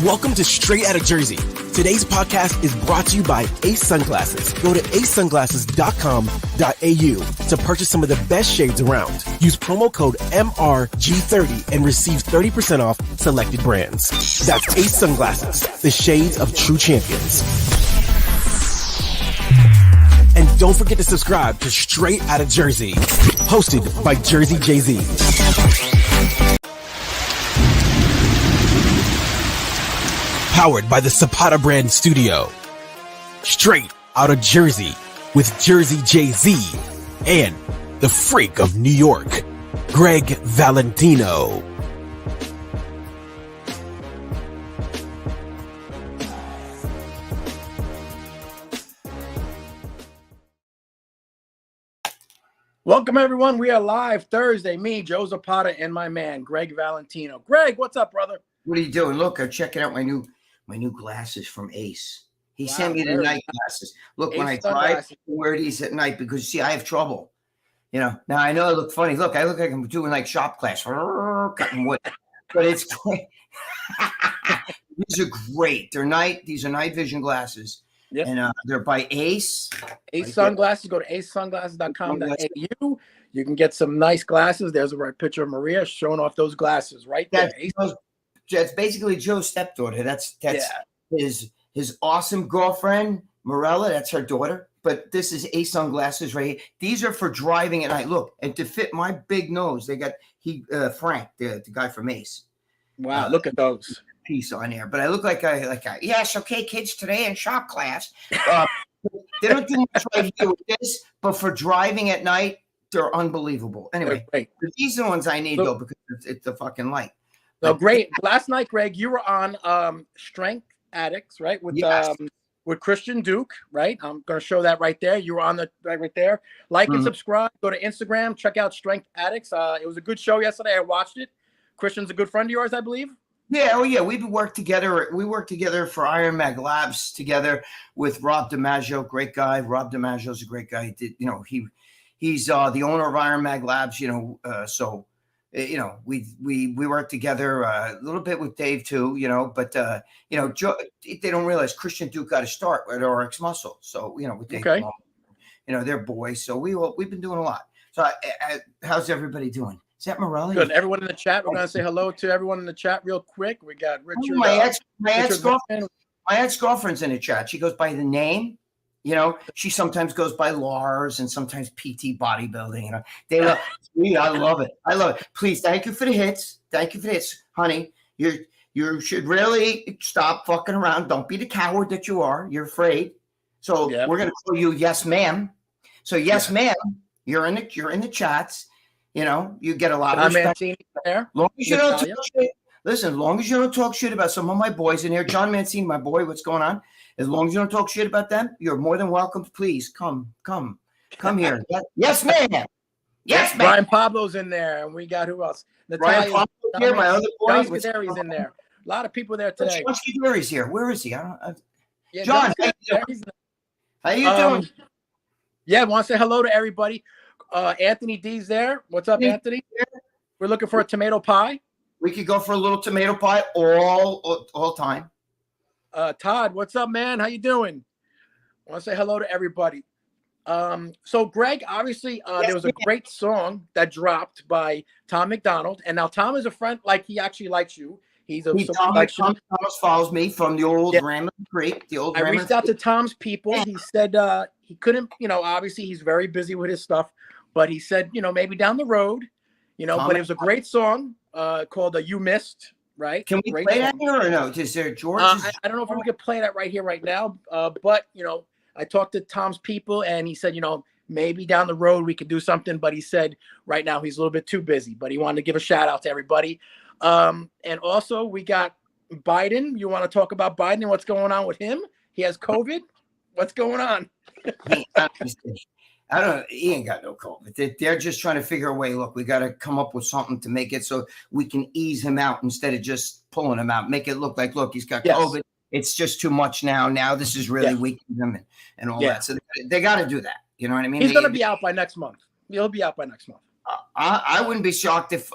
Welcome to Straight Outta Jersey. Today's podcast is brought to you by Ace Sunglasses. Go to acesunglasses.com.au to purchase some of the best shades around. Use promo code MRG30 and receive 30% off selected brands. That's Ace Sunglasses, the shades of true champions. And don't forget to subscribe to Straight Outta Jersey, hosted by Jersey Jay-Z. Powered by the Zapata brand studio. Straight Outta Jersey with Jersey Jay-Z and the freak of New York, Gregg Valentino. Welcome, everyone. We are live Thursday. Me, Joe Zapata, and my man, Gregg Valentino. Greg, what's up, brother? What are you doing? Look, I'm checking out my new glasses from Ace. He sent me the night glasses. Look, Ace when I try to wear these at night, because see, I have trouble. You know, now I know I look funny. Look, I look like I'm doing like shop class, cutting wood, but it's great. These are great. These are night vision glasses. Yep. And they're by Ace. Ace Sunglasses. Go to acesunglasses.com.au. You can get some nice glasses. There's a right picture of Maria showing off those glasses right there. That's basically Joe's stepdaughter. That's his awesome girlfriend, Morella. That's her daughter. But this is Ace Sunglasses right here. These are for driving at night. Look, and to fit my big nose, they got Frank, the guy from Ace. Wow, look at those. Piece on there, but I look like I yes, okay, kids, today in shop class. They don't do much right here with this, but for driving at night, they're unbelievable. Anyway, these are the ones I need though, because it's the fucking light. So great. Last night, Greg, you were on Strength Addicts, right? With Christian Duke, right? I'm gonna show that right there. You were on the right there. Like and subscribe. Go to Instagram. Check out Strength Addicts. It was a good show yesterday. I watched it. Christian's a good friend of yours, I believe. Yeah, oh yeah, we worked together. We worked together for Iron Mag Labs together with Rob DiMaggio, great guy. Rob DiMaggio's a great guy. He did, he's the owner of Iron Mag Labs. So we worked together a little bit with Dave too. But Joe, they don't realize Christian Duke got to start with RX Muscle. So with Dave, they're boys. So we've been doing a lot. So how's everybody doing? Is that Morelli? Good. Everyone in the chat. We're going to say hello to everyone in the chat real quick. We got Richard. My ex-girlfriend's in the chat. She goes by the name. She sometimes goes by Lars and sometimes PT Bodybuilding. They love me. I love it. Please, thank you for the hits. Honey. You should really stop fucking around. Don't be the coward that you are. You're afraid. So we're going to call you Yes Ma'am. So Yes Ma'am, you're in the chats. You get a lot of respect. There. Long as you don't talk shit. Listen, as long as you don't talk shit about some of my boys in here, John Mancini, my boy, what's going on? As long as you don't talk shit about them, you're more than welcome. Please come here. Yes, man. Yes, man. Brian Pablo's in there, and we got who else? Brian Pablo's here. My other boy. John Scuderi's in there. A lot of people there today. John Scuderi's here. Where is he? John, how you doing? Yeah, want to say hello to everybody. Anthony D's there. What's up, Anthony? We're looking for a tomato pie. We could go for a little tomato pie all time. Todd, what's up, man? How you doing? I want to say hello to everybody. So Greg, obviously, there was a great song that dropped by Tom Macdonald, and now Tom is a friend. Like he actually likes you. Thomas follows me from the old Ramon Creek. I reached out to Tom's people. He said he couldn't. Obviously he's very busy with his stuff. But he said, maybe down the road, but it was a great song called You Missed, right? Can we play that here or no? Is there George? I don't know if we could play that right here, right now. But, I talked to Tom's people and he said, maybe down the road we could do something. But he said right now he's a little bit too busy. But he wanted to give a shout out to everybody. And also we got Biden. You want to talk about Biden and what's going on with him? He has COVID. What's going on? I don't know. He ain't got no COVID. They're just trying to figure a way. Look, we got to come up with something to make it so we can ease him out instead of just pulling him out. Make it look like, look, he's got COVID. It's just too much now. Now this is really weakening him and all that. So they got to do that. You know what I mean? He's going to be out by next month. He'll be out by next month. I wouldn't be shocked if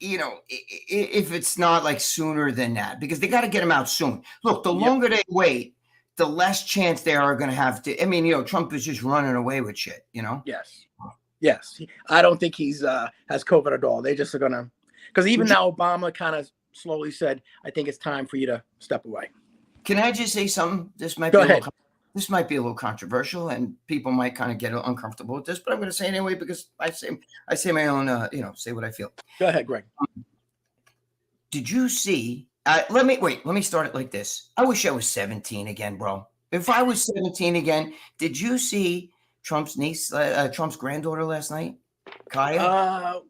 if it's not like sooner than that, because they got to get them out soon. Look, the longer they wait, the less chance they are going to have to. I mean, Trump is just running away with shit, Yes. I don't think he's has COVID at all. They just are going to, because even now Obama kind of slowly said, I think it's time for you to step away. Can I just say something? This might be a little controversial, and people might kind of get uncomfortable with this, but I'm going to say it anyway because I say my own, say what I feel. Go ahead, Greg. Did you see? Let me start it like this. I wish I was 17 again, bro. If I was 17 again, did you see Trump's niece, Trump's granddaughter last night, Kaya?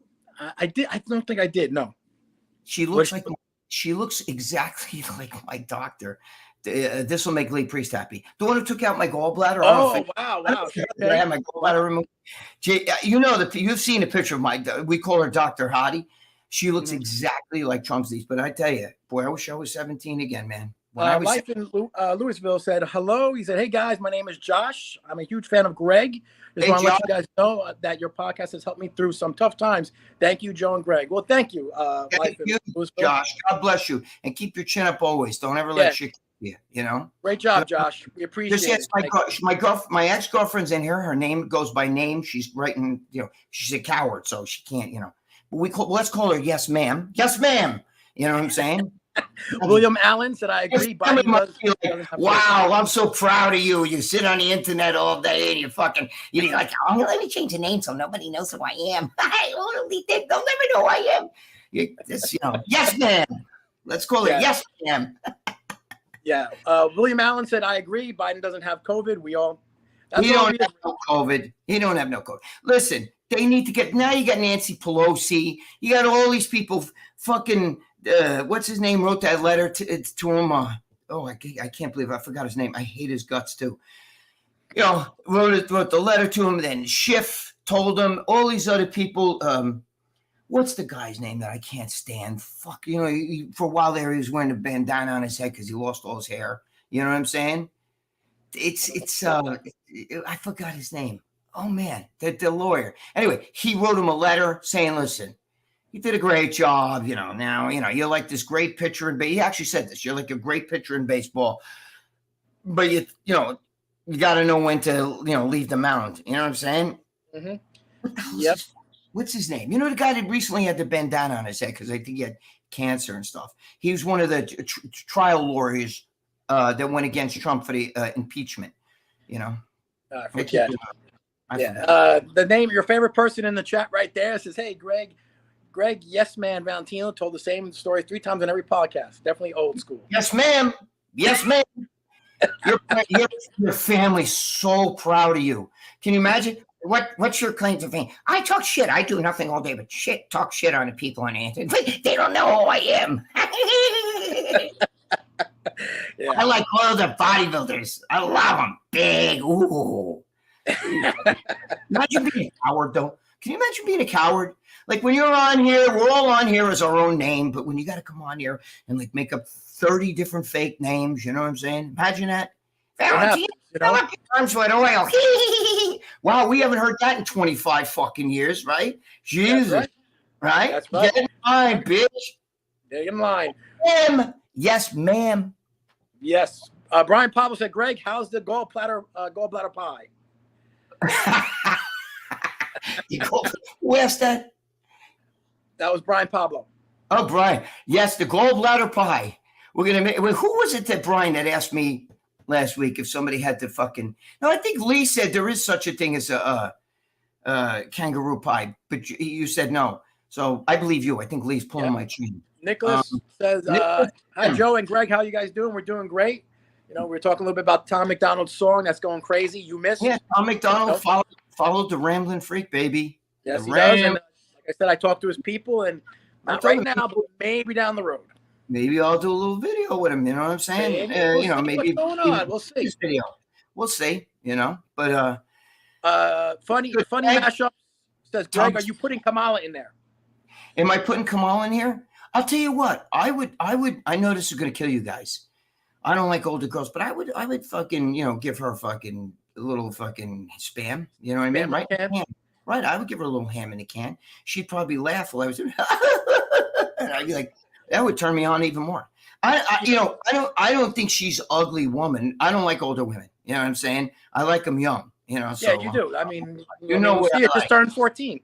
I did. I don't think I did. No. She looks exactly like my doctor. This will make Lee Priest happy. The one who took out my gallbladder. Oh, wow. I had my gallbladder removed. You've seen a picture of we call her Dr. Hottie. She looks exactly like Trump's niece. But I tell you, boy, I wish I was 17 again, man. Life in Louisville said hello. He said, "Hey guys, my name is Josh. I'm a huge fan of Greg. Just want to let you guys know that your podcast has helped me through some tough times. Thank you, Joe and Greg." Well, thank you, Thank you, Josh. God bless you, and keep your chin up always. Don't ever let shit kill you. Great job, Josh. We appreciate it. My ex-girlfriend's in here. Her name goes by name. She's writing. She's a coward, so she can't. But let's call her Yes, Ma'am. Yes, Ma'am. You know what I'm saying? William Allen said, "I agree." Wow, I'm so proud of you. You sit on the internet all day and you're like, "Oh, let me change the name so nobody knows who I am." They'll never know who I am. Yes, ma'am. Let's call it Yes, ma'am. Yeah. William Allen said, "I agree. Biden doesn't have COVID. He don't have no COVID. He don't have no COVID. Listen, they need to get. Now you got Nancy Pelosi. You got all these people. Fucking. What's his name? Wrote that letter to him. I can't believe I forgot his name. I hate his guts too. Wrote the letter to him. Then Schiff told him. All these other people. What's the guy's name that I can't stand? Fuck. For a while there, he was wearing a bandana on his head because he lost all his hair. You know what I'm saying? I forgot his name. Oh man, the lawyer. Anyway, he wrote him a letter saying, "Listen. You did a great job, now, you're like this great pitcher in baseball." He actually said this. You're like a great pitcher in baseball, but you got to know when to, leave the mound. You know what I'm saying? Mm-hmm. Yep. What's his name? The guy that recently had the bandana on his head because I think he had cancer and stuff. He was one of the trial lawyers that went against Trump for the impeachment, I forget. The name, your favorite person in the chat right there says, "Hey, Greg, Yes Man Valentino told the same story 3 times in every podcast. Definitely old school." Yes, ma'am. Yes, ma'am. Your family's so proud of you. Can you imagine? What's your claim to fame? I talk shit. I do nothing all day but talk shit on the people on the internet. They don't know who I am. I like all the bodybuilders. I love them. Big. Ooh. Imagine being a coward, though. Can you imagine being a coward? Like when you're on here, we're all on here as our own name, but when you got to come on here and make up 30 different fake names, you know what I'm saying? Imagine that. Valentino, fill up your arms with oil. Wow, we haven't heard that in 25 fucking years, right? Jesus. Right? That's right. Get in line, bitch. Get in line. Ma'am. Yes, ma'am. Yes. Brian Pablo said, "Greg, how's the gallbladder pie?" Where's that? That was Brian Pablo. Oh, Brian. Yes, the gallbladder pie. We're going to make. Who was it that Brian that asked me last week if somebody had to fucking. No, I think Lee said there is such a thing as a kangaroo pie, but you said no. So I believe you. I think Lee's pulling my chain. Nicholas says, "Hi, Joe and Greg. How you guys doing? We're doing great. We're talking a little bit about Tom Macdonald's song that's going crazy. You missed. Yeah, Tom Macdonald followed the Rambling Freak, baby. Yes, he does. And like I said, I talked to his people, and not right now, but maybe down the road. Maybe I'll do a little video with him. You know what I'm saying? Maybe what's going on? We'll see. Video. We'll see. But funny mashup says, Greg, are you putting Kamala in there? Am I putting Kamala in here? I'll tell you what. I know this is going to kill you guys. I don't like older girls, but I would fucking, give her fucking a little fucking spam. You know what I mean? right? I would give her a little ham in the can. She'd probably laugh while I was doing and I'd be like, that would turn me on even more. I don't think she's an ugly woman. I don't like older women. You know what I'm saying? I like them young. So, yeah, you do. I mean, what she just turned 14.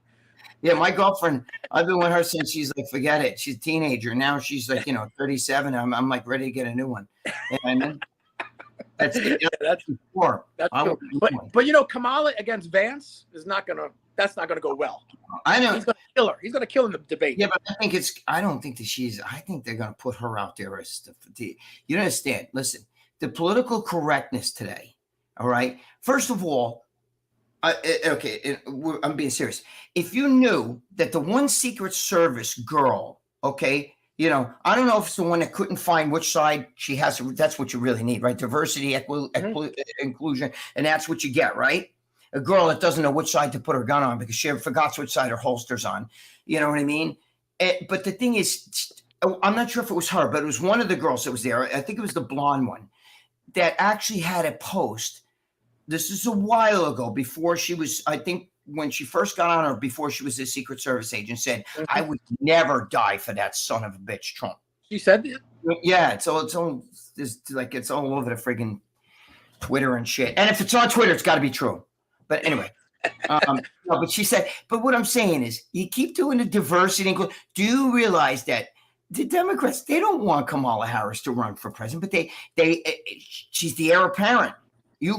Yeah, my girlfriend, I've been with her since she's like, forget it. She's a teenager. Now she's like, 37. I'm like ready to get a new one. You know what I mean? That's cool. But Kamala against Vance is that's not gonna go well. I know. He's gonna kill her. He's gonna kill in the debate. Yeah, but I don't think that I think they're gonna put her out there as you understand. Listen, the political correctness today, all right? First of all, I'm being serious. If you knew that the one Secret Service girl, okay, I don't know if it's the one that couldn't find which side she has. That's what you really need, right? Diversity, inclusion, and that's what you get, right? A girl that doesn't know which side to put her gun on because she forgot which side her holster's on. You know what I mean? But the thing is, I'm not sure if it was her, but it was one of the girls that was there. I think it was the blonde one that actually had a post. This is a while ago, before she was, I think when she first got on, or before she was a Secret Service agent, said, I would never die for that son of a bitch, Trump. She said that? Yeah, it's all over the friggin' Twitter and shit. And if it's on Twitter, it's got to be true. But anyway, but she said, but what I'm saying is, you keep doing the diversity. Do you realize that the Democrats, they don't want Kamala Harris to run for president, but she's the heir apparent.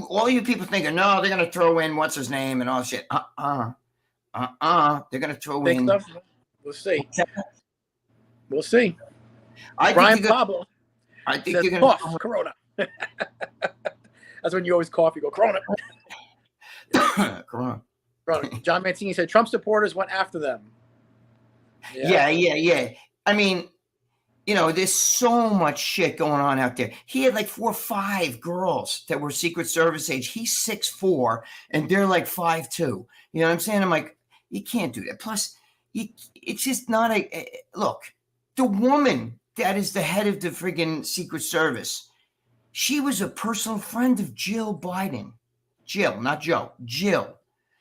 All you people thinking, no, they're going to throw in what's his name and all shit. They're going to throw in. Stuff. We'll see. We'll see. Brian Pablo. I think you're going to Corona. That's when you always cough. You go Corona. Corona. John Mancini said Trump supporters went after them. Yeah. I mean, there's so much shit going on out there. He had like 4 or 5 girls that were Secret Service age. He's 6'4", and they're like 5'2". You know what I'm saying? I'm like, you can't do that. Plus, it's just not look. The woman that is the head of the friggin' Secret Service, she was a personal friend of Jill Biden. Jill, not Joe. Jill.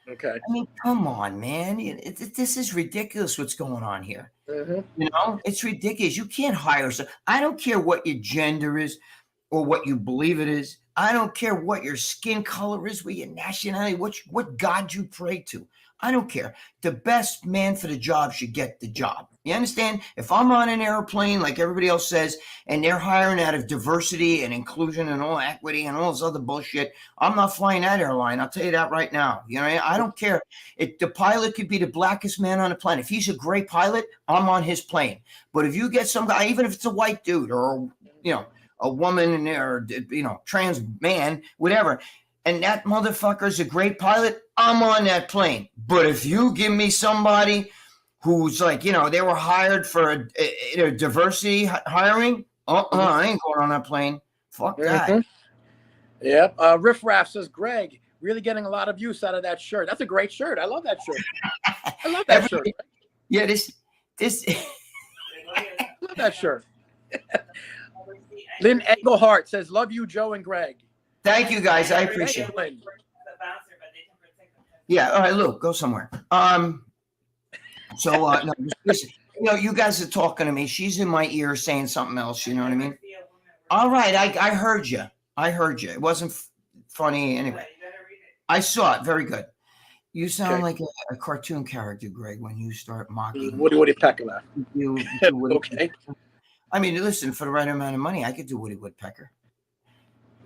Okay. I mean, come on, man. This is ridiculous what's going on here. Mm-hmm. It's ridiculous. You can't hire someone. I don't care what your gender is or what you believe it is. I don't care what your skin color is, what your nationality, what God you pray to. I don't care. The best man for the job should get the job. You understand? If I'm on an airplane, like everybody else says, and they're hiring out of diversity and inclusion and all equity and all this other bullshit, I'm not flying that airline. I'll tell you that right now. I don't care. The pilot could be the blackest man on the planet. If he's a great pilot, I'm on his plane. But if you get some guy, even if it's a white dude or, a woman or, trans man, whatever, and that motherfucker's a great pilot, I'm on that plane. But if you give me somebody who's like, they were hired for a diversity hiring, I ain't going on that plane. Fuck that. Yep. Riff Raff says, Gregg, really getting a lot of use out of that shirt. That's a great shirt. I love that shirt. I love that shirt. Yeah, this. I love that shirt. Lynn Engelhart says, love you, Joe and Gregg. Thank you, guys. I appreciate it. Yeah. All right, Luke, go somewhere. So, no, listen, you guys are talking to me. She's in my ear saying something else. You know what I mean? All right. I heard you. It wasn't funny anyway. I saw it. Very good. You sound like a cartoon character, Gregg, when you start mocking. Woody Pecker. Okay. I mean, listen, for the right amount of money, I could do Woody Woodpecker.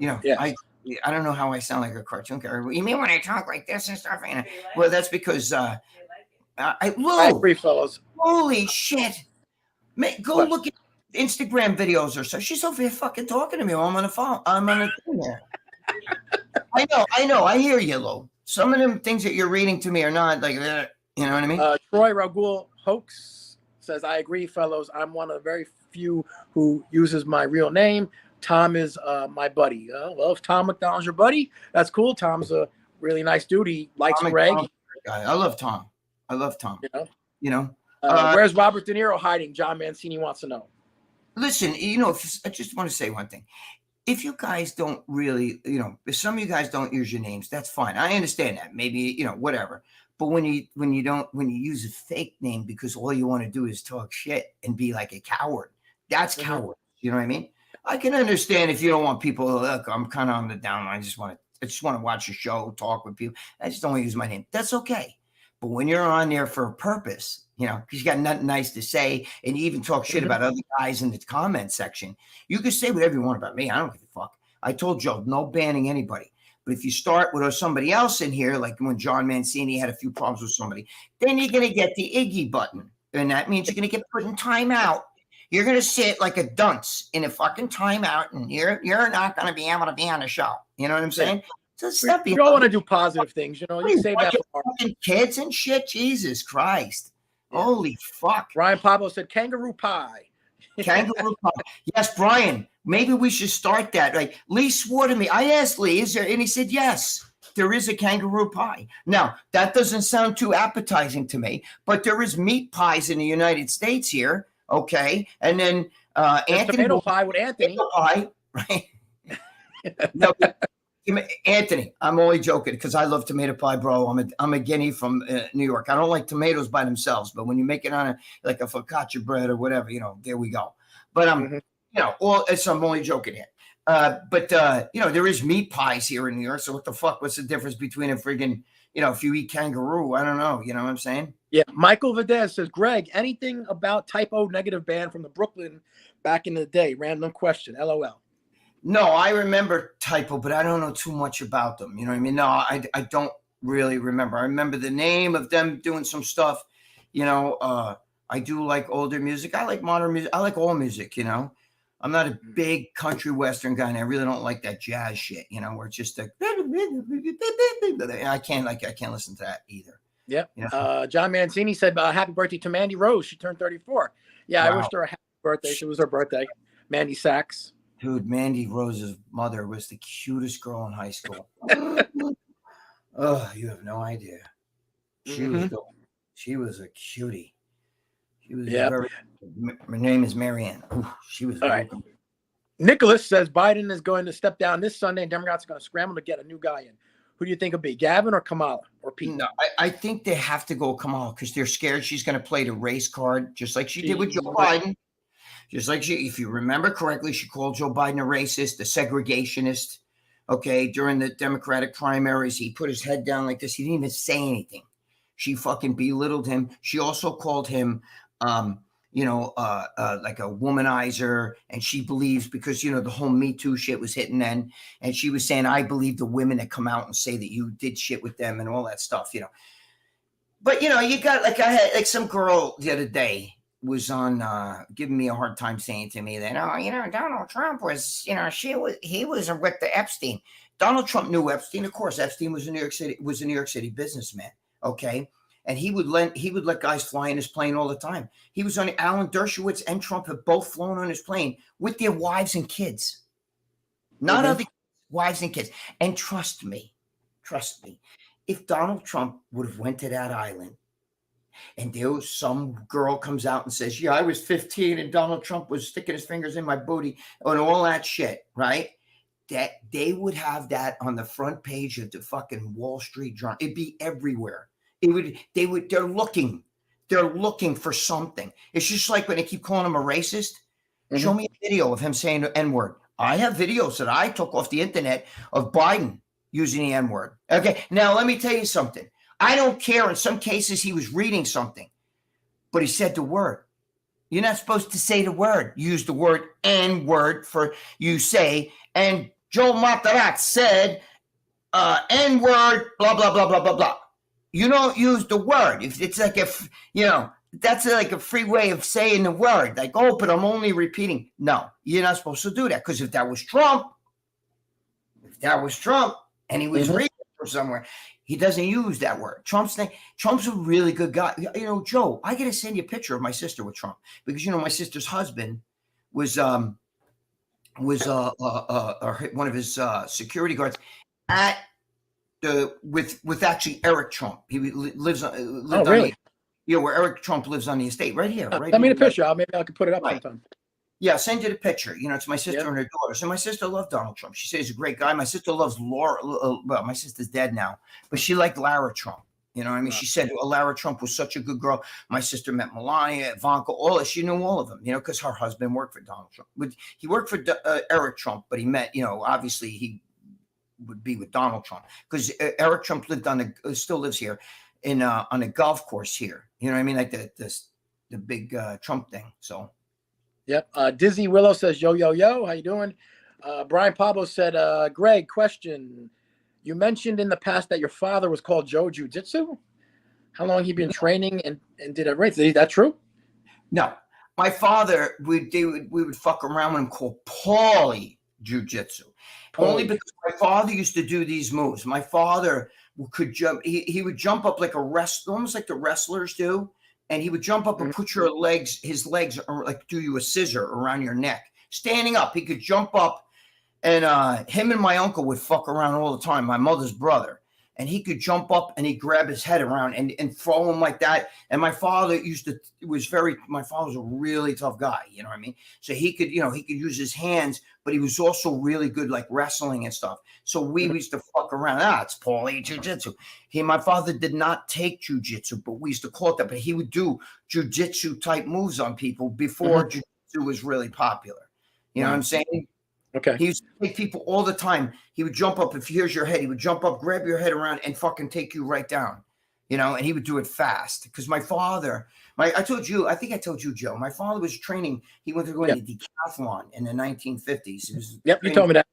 I don't know how I sound like a cartoon character. You mean when I talk like this and stuff? Well, that's because free fellows. Holy shit! Go look at Instagram videos or so. She's over here fucking talking to me while I'm on the phone. I'm on the phone there. I know. I hear you, Lou. Some of them things that you're reading to me are not like that. You know what I mean? Troy Raghul Hoax says, I agree, fellows. I'm one of the very few who uses my real name. Tom is my buddy. Well, if Tom Macdonald's your buddy, that's cool. Tom's a really nice dude. He likes Gregg. I love Tom. Where's Robert De Niro hiding? John Mancini wants to know. Listen, I just want to say one thing. If you guys don't really, if some of you guys don't use your names, that's fine. I understand that. Maybe, whatever. But when you use a fake name because all you want to do is talk shit and be like a coward, that's coward. You know what I mean? I can understand if you don't want people to look, I'm kind of on the down. I just want to watch a show, talk with people. I just don't want to use my name. That's okay. But when you're on there for a purpose, because you got nothing nice to say, and you even talk shit about other guys in the comment section, you can say whatever you want about me. I don't give a fuck. I told Joe, no banning anybody. But if you start with somebody else in here, like when John Mancini had a few problems with somebody, then you're going to get the Iggy button. And that means you're going to get put in timeout. You're going to sit like a dunce in a fucking timeout, and you're not going to be able to be on the show. You know what I'm saying? So we all want to do positive things. You say that for fucking kids and shit. Jesus Christ. Yeah. Holy fuck. Ryan Pablo said kangaroo pie. Kangaroo pie. Yes, Brian. Maybe we should start that. Like Lee swore to me. I asked Lee, is there? And he said, yes, there is a kangaroo pie. Now, that doesn't sound too appetizing to me, but there is meat pies in the United States here. Okay. And then Anthony. Tomato pie with Anthony. Pie, right? No, Anthony, I'm only joking because I love tomato pie, bro. I'm a guinea from New York. I don't like tomatoes by themselves, but when you make it on like a focaccia bread or whatever, there we go. But I'm only joking here. But there is meat pies here in New York. So what the fuck? What's the difference between a friggin', if you eat kangaroo? I don't know. You know what I'm saying? Yeah. Michael Vadez says, Greg, anything about typo negative band from the Brooklyn back in the day? Random question. LOL. No, I remember typo, but I don't know too much about them. You know what I mean? No, I don't really remember. I remember the name of them doing some stuff. I do like older music. I like modern music. I like all music, I'm not a big country western guy, and I really don't like that jazz shit, where it's just I can't listen to that either. Yeah. John Mancini said, happy birthday to Mandy Rose. She turned 34. Yeah, wow. I wished her a happy birthday. It was her birthday. Mandy Sachs. Dude, Mandy Rose's mother was the cutest girl in high school. Oh, you have no idea. She was a cutie. She was her name is Marianne. Ooh, she was right. Nicholas says Biden is going to step down this Sunday and Democrats are going to scramble to get a new guy in. Who do you think will be, Gavin or Kamala or Pete? No, I think they have to go Kamala because they're scared she's going to play the race card just like she did with Joe Biden. Just like if you remember correctly, she called Joe Biden a racist, a segregationist. Okay, during the Democratic primaries, he put his head down like this. He didn't even say anything. She fucking belittled him. She also called him, like a womanizer. And she believes because, the whole Me Too shit was hitting then. And she was saying, I believe the women that come out and say that you did shit with them and all that stuff, But, you got I had some girl the other day was on giving me a hard time saying to me that, Donald Trump was, he was with the Epstein. Donald Trump knew Epstein. Of course, Epstein was a New York City businessman. Okay. And he would let guys fly in his plane all the time. He was on Alan Dershowitz and Trump have both flown on his plane with their wives and kids. Not other wives and kids. And trust me, if Donald Trump would have went to that island, and there was some girl comes out and says, yeah, I was 15 and Donald Trump was sticking his fingers in my booty and all that shit, right? That they would have that on the front page of the fucking Wall Street Journal. It'd be everywhere. They're looking for something. It's just like when they keep calling him a racist. Mm-hmm. Show me a video of him saying the N-word. I have videos that I took off the internet of Biden using the N-word. Okay, now let me tell you something. I don't care. In some cases, he was reading something, but he said the word. You're not supposed to say the word. Use the word N-word for you say. And Joe Matarat said N-word, blah, blah, blah, blah, blah, blah. You don't use the word. If it's like that's like a free way of saying the word. Like, oh, but I'm only repeating. No, you're not supposed to do that. Because if that was Trump, and he was reading from somewhere, he doesn't use that word. Trump's a really good guy. Joe, I got to send you a picture of my sister with Trump because my sister's husband was one of his security guards at with actually Eric Trump. He lives really? Where Eric Trump lives on the estate right here. Right. Send me the picture. Maybe I can put it up sometime. Yeah, send you the picture. It's my sister and her daughter. So my sister loved Donald Trump. She says he's a great guy. My sister loves Laura. Well, my sister's dead now, but she liked Lara Trump. You know what I mean? She said Lara Trump was such a good girl. My sister met Melania, Ivanka, all that. She knew all of them, you know, because her husband worked for Donald Trump. He worked for Eric Trump, but he met, you know, obviously he would be with Donald Trump because Eric Trump lived still lives here on a golf course here. You know what I mean? Like the big Trump thing. So. Yep. Dizzy Willow says, yo, how you doing? Brian Pablo said, Greg, question. You mentioned in the past that your father was called Joe Jiu-Jitsu. How long he been training and did it right? Is that true? No. My father, we would fuck around with him called Paulie Jiu-Jitsu. Only because my father used to do these moves. My father could jump. He would jump up like a wrestler, almost like the wrestlers do. And he would jump up and put his legs, like do you a scissor around your neck. Standing up, he could jump up. And him and my uncle would fuck around all the time, my mother's brother. And he could jump up and he'd grab his head around and throw him like that. And my father my father was a really tough guy, you know what I mean? So he could use his hands, but he was also really good like wrestling and stuff. So we used to fuck around. It's Paulie Jiu-Jitsu. My father did not take Jiu-Jitsu, but we used to call it that. But he would do Jiu-Jitsu type moves on people before Jiu-Jitsu was really popular. You know what I'm saying? Okay. He used to take people all the time. He would jump up. If here's your head, he would jump up, grab your head around, and fucking take you right down. You know, and he would do it fast. Because my father, I think I told you, Joe, my father was training. He went to go into decathlon in the 1950s. You told me that.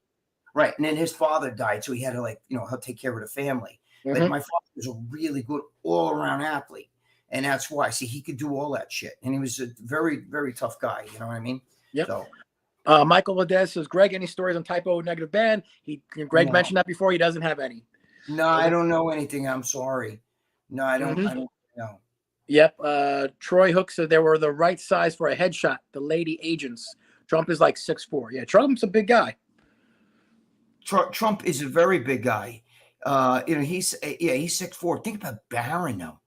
Right. And then his father died. So he had to help take care of the family. But my father was a really good all-around athlete. And that's why. See, he could do all that shit. And he was a very, very tough guy. You know what I mean? Yep. So. Michael Ladez says, Greg, any stories on typo negative band? Greg mentioned that before. He doesn't have any. No, I don't know anything. I'm sorry. No, I don't. I don't know. Yep. Troy Hook said they were the right size for a headshot. The lady agents. Trump is like 6'4". Yeah, Trump's a big guy. Trump is a very big guy. He's 6'4". Think about Barron though.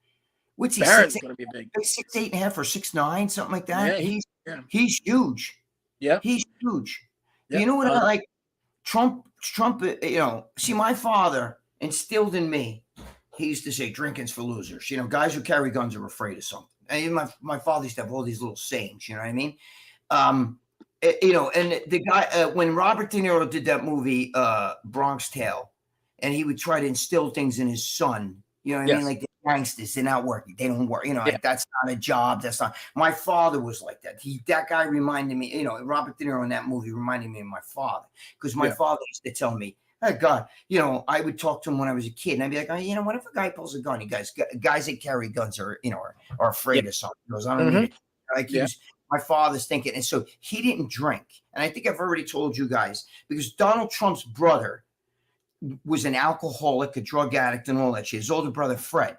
What's he? Barron's going to be big. 6'8.5" or 6'9", something like that. Yeah, he's huge. Yeah, he's huge. Yep. You know what I like? Trump. See, my father instilled in me. He used to say, "Drinking's for losers." You know, guys who carry guns are afraid of something. And my father used to have all these little sayings. You know what I mean? And the guy when Robert De Niro did that movie Bronx Tale, and he would try to instill things in his son. You know what I mean? Like the gangsters, they're not working. They don't work. You know, like that's not a job. That's not. My father was like that. That guy reminded me, Robert De Niro in that movie reminded me of my father. Because my father used to tell me, "Oh God," I would talk to him when I was a kid, and I'd be like, what if a guy pulls a gun? Guys that carry guns are afraid of something. He goes, "I don't need it." Like my father's thinking. And so he didn't drink. And I think I've already told you guys, because Donald Trump's brother was an alcoholic, a drug addict, and all that shit. His older brother, Fred.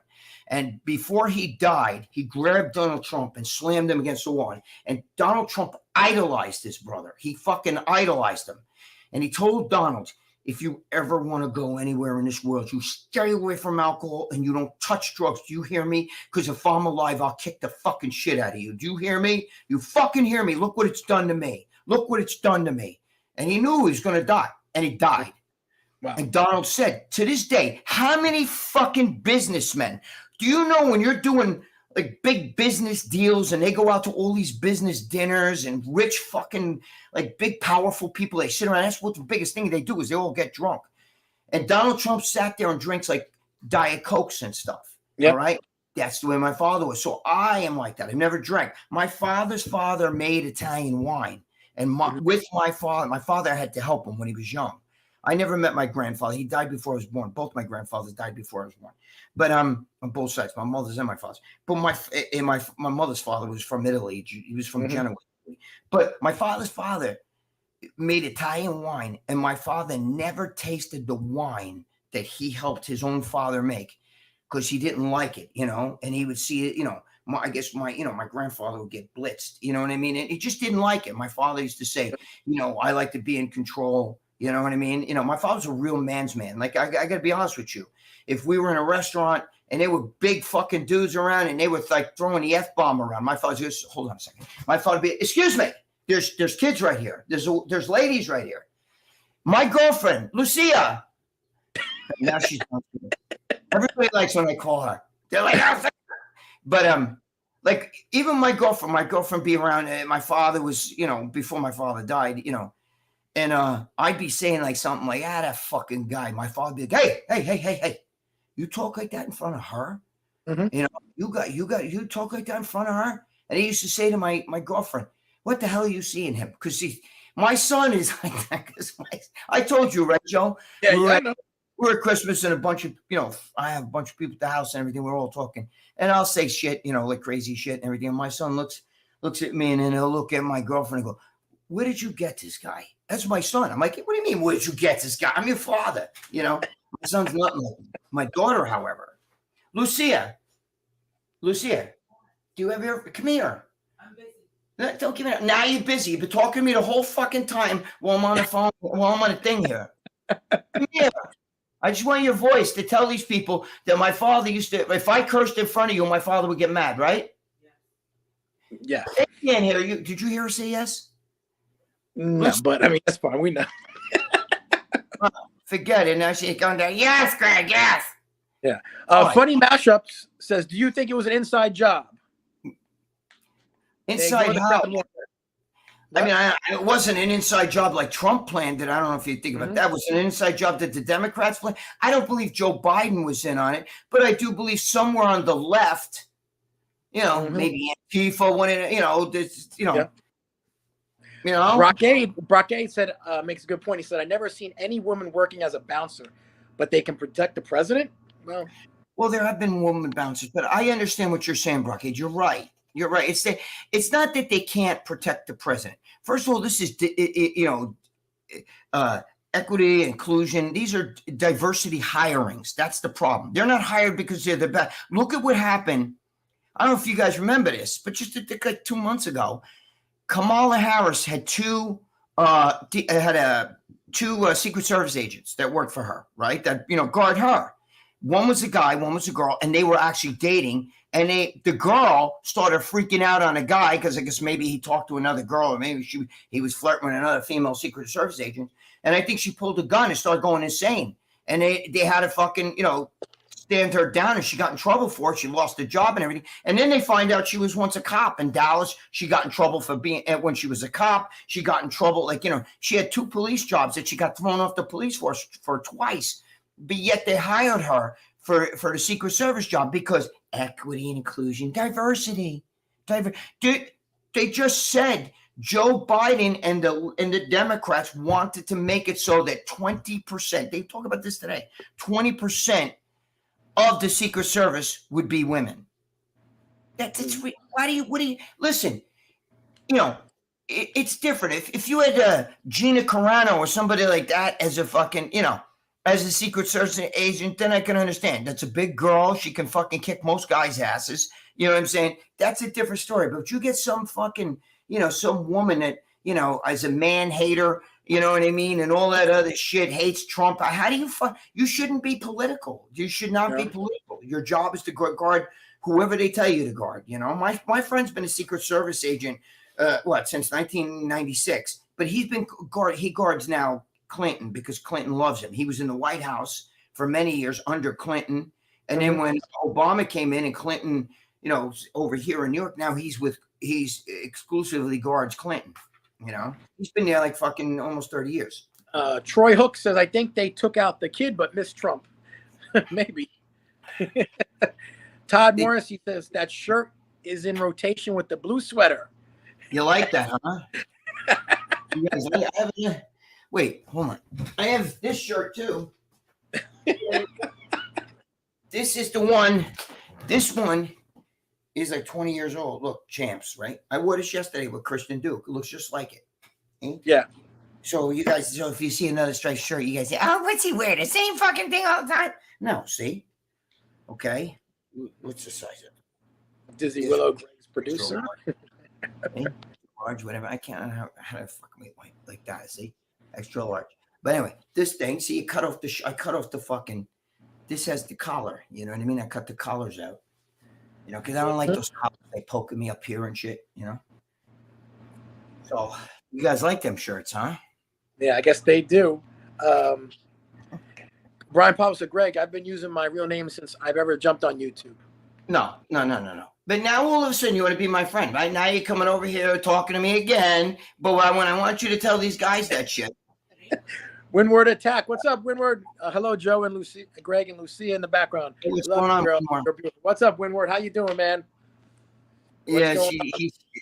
And before he died, he grabbed Donald Trump and slammed him against the wall. And Donald Trump idolized his brother. He fucking idolized him. And he told Donald, if you ever want to go anywhere in this world, you stay away from alcohol and you don't touch drugs. Do you hear me? Because if I'm alive, I'll kick the fucking shit out of you. Do you hear me? You fucking hear me. Look what it's done to me. Look what it's done to me. And he knew he was going to die. And he died. Wow. And Donald said, to this day, how many fucking businessmen do you know when you're doing like big business deals and they go out to all these business dinners and rich fucking like big powerful people, they sit around. That's what the biggest thing they do is they all get drunk. And Donald Trump sat there and drinks like Diet Cokes and stuff. Yep. All right. That's the way my father was. So I am like that. I've never drank. My father's father made Italian wine. And with my father had to help him when he was young. I never met my grandfather. He died before I was born. Both my grandfathers died before I was born. But on both sides, my mother's and my father's. But my mother's father was from Italy. He was from Genoa. But my father's father made Italian wine, and my father never tasted the wine that he helped his own father make because he didn't like it, and he would see it, I guess my grandfather would get blitzed, you know what I mean? And he just didn't like it. My father used to say, I like to be in control. You know what I mean? My father's a real man's man. Like, I got to be honest with you. If we were in a restaurant and there were big fucking dudes around and they were like throwing the F-bomb around, my father's just, hold on a second. My father would be, excuse me, there's kids right here. There's ladies right here. My girlfriend, Lucia. Now she's Everybody likes when I call her. They're like, oh, but like even my girlfriend be around. My father was, before my father died, and I'd be saying like something like, that fucking guy. My father'd be like, hey, you talk like that in front of her? Mm-hmm. You talk like that in front of her? And he used to say to my girlfriend, what the hell are you seeing him? Because my son is like that. Because I told you, right, Joe? Yeah, we I know. were at Christmas and a bunch of, I have a bunch of people at the house and everything. We're all talking. And I'll say shit, like crazy shit and everything. And my son looks at me and then he'll look at my girlfriend and go, where did you get this guy? That's my son. I'm like, what do you mean, where did you get this guy? I'm your father. My son's nothing like me. My daughter, however. Lucia, do you ever come here? I'm busy. Don't give me that. Now you're busy. You've been talking to me the whole fucking time while I'm on the phone, while I'm on a thing here. Come here. I just want your voice to tell these people that my father used to, if I cursed in front of you, my father would get mad, right? Yeah. They can't hear you. Did you hear her say yes? No, but I mean, that's fine. We know. Forget it. Now she's going down. Yes, Gregg, yes. Yeah. Funny Mashups says, do you think it was an inside job? Inside how? I mean, it wasn't an inside job like Trump planned it. I don't know if you think about that. It was an inside job that the Democrats planned. I don't believe Joe Biden was in on it, but I do believe somewhere on the left, maybe Antifa went in, Brocade said, makes a good point. He said, I never seen any woman working as a bouncer, but they can protect the president. Well, there have been woman bouncers, but I understand what you're saying, Brocade. You're right. It's not that they can't protect the president. First of all, this is equity, inclusion. These are diversity hirings. That's the problem. They're not hired because they're the best. Look at what happened. I don't know if you guys remember this, but just like 2 months ago, Kamala Harris had two Secret Service agents that worked for her, right? That guard her. One was a guy, one was a girl, and they were actually dating. And the girl started freaking out on a guy because I guess maybe he talked to another girl, or maybe he was flirting with another female Secret Service agent. And I think she pulled a gun and started going insane. And they had to fucking, stand her down, and she got in trouble for it. She lost her job and everything. And then they find out she was once a cop in Dallas. She got in trouble for when she was a cop. She got in trouble, she had 2 police jobs that she got thrown off the police force for twice. But yet they hired her for the Secret Service job because equity and inclusion, diversity. They just said Joe Biden and the Democrats wanted to make it so that 20%, they talk about this today, 20% of the Secret Service would be women. What do you listen, it's different. If you had Gina Carano or somebody like that as a fucking, as a Secret Service agent, then I can understand. That's a big girl. She can fucking kick most guys' asses. You know what I'm saying? That's a different story. But you get some fucking, some woman that, as a man hater, you know what I mean? And all that other shit, hates Trump. How do you shouldn't be political. You should not be political. Your job is to guard whoever they tell you to guard. My friend's been a Secret Service agent, since 1996. But he guards now Clinton because Clinton loves him. He was in the White House for many years under Clinton. And then when Obama came in and Clinton, over here in New York, now he's exclusively guards Clinton. He's been there like fucking almost 30 years. Troy Hook says, I think they took out the kid, but missed Trump. Maybe. Todd Morrissey says that shirt is in rotation with the blue sweater. You like that, huh? You guys, wait, hold on. I have this shirt too. This is the one. This one is like 20 years old. Look, champs, right? I wore this yesterday with Christian Duke. It looks just like it. Okay? Yeah. So you guys, if you see another striped shirt, you guys say, oh, what's he wearing? The same fucking thing all the time? No, see? Okay. What's the size of it? Dizzy Willow, Gregg's producer. Large, whatever. I can't how to fucking make white like that. See? Extra large. But anyway, this thing, see, I cut off the fucking, this has the collar. You know what I mean? I cut the collars out. Because I don't like those collars. They poking me up here and shit, So you guys like them shirts, huh? Yeah, I guess they do. Brian Powell said, Greg, I've been using my real name since I've ever jumped on YouTube. No. But now all of a sudden you want to be my friend, right? Now you're coming over here talking to me again. But when I want you to tell these guys that shit. Windward Attack. What's up, Windward? Hello, Joe and Lucy, Greg and Lucia in the background. Hey, what's going on, girl. What's up, Windward? How you doing, man? Yeah,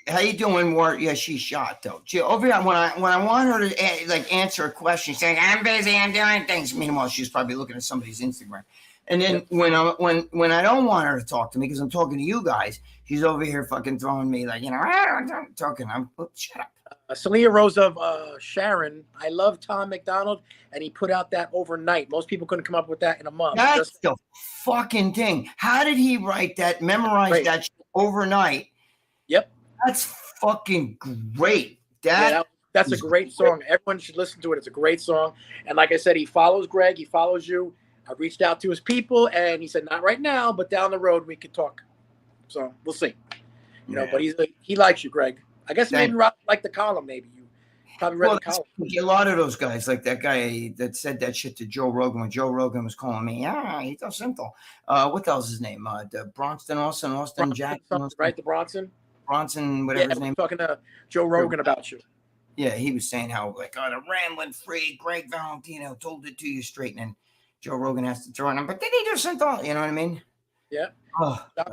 how you doing, Ward? Yeah, she's shot though. She over here when I want her to like answer a question, saying I'm busy, I'm doing things. Meanwhile, she's probably looking at somebody's Instagram. And then when I don't want her to talk to me because I'm talking to you guys, she's over here fucking throwing me like, I'm talking. Shut up. Celia Rose of Sharon. I love Tom Macdonald, and he put out that overnight. Most people couldn't come up with that in a month. That's the fucking thing. How did he write that? Memorize that shit overnight? Yep. That's fucking great. That's a great song. Everyone should listen to it. It's a great song. And like I said, he follows Greg. He follows you. I reached out to his people, and he said, not right now, but down the road we could talk. So we'll see. But he likes you, Greg. I guess he didn't like the column, maybe. You probably read the column. A lot of those guys, like that guy that said that shit to Joe Rogan when Joe Rogan was calling me, he's so simple. What the hell's his name? The Bronson, Austin Jackson. Right, the Bronson, whatever his name. Talking to Joe Rogan about you. Yeah, he was saying how, like, the rambling free Gregg Valentino told it to you straight, and Joe Rogan has to join him. But did he do something? You know what I mean? Yeah.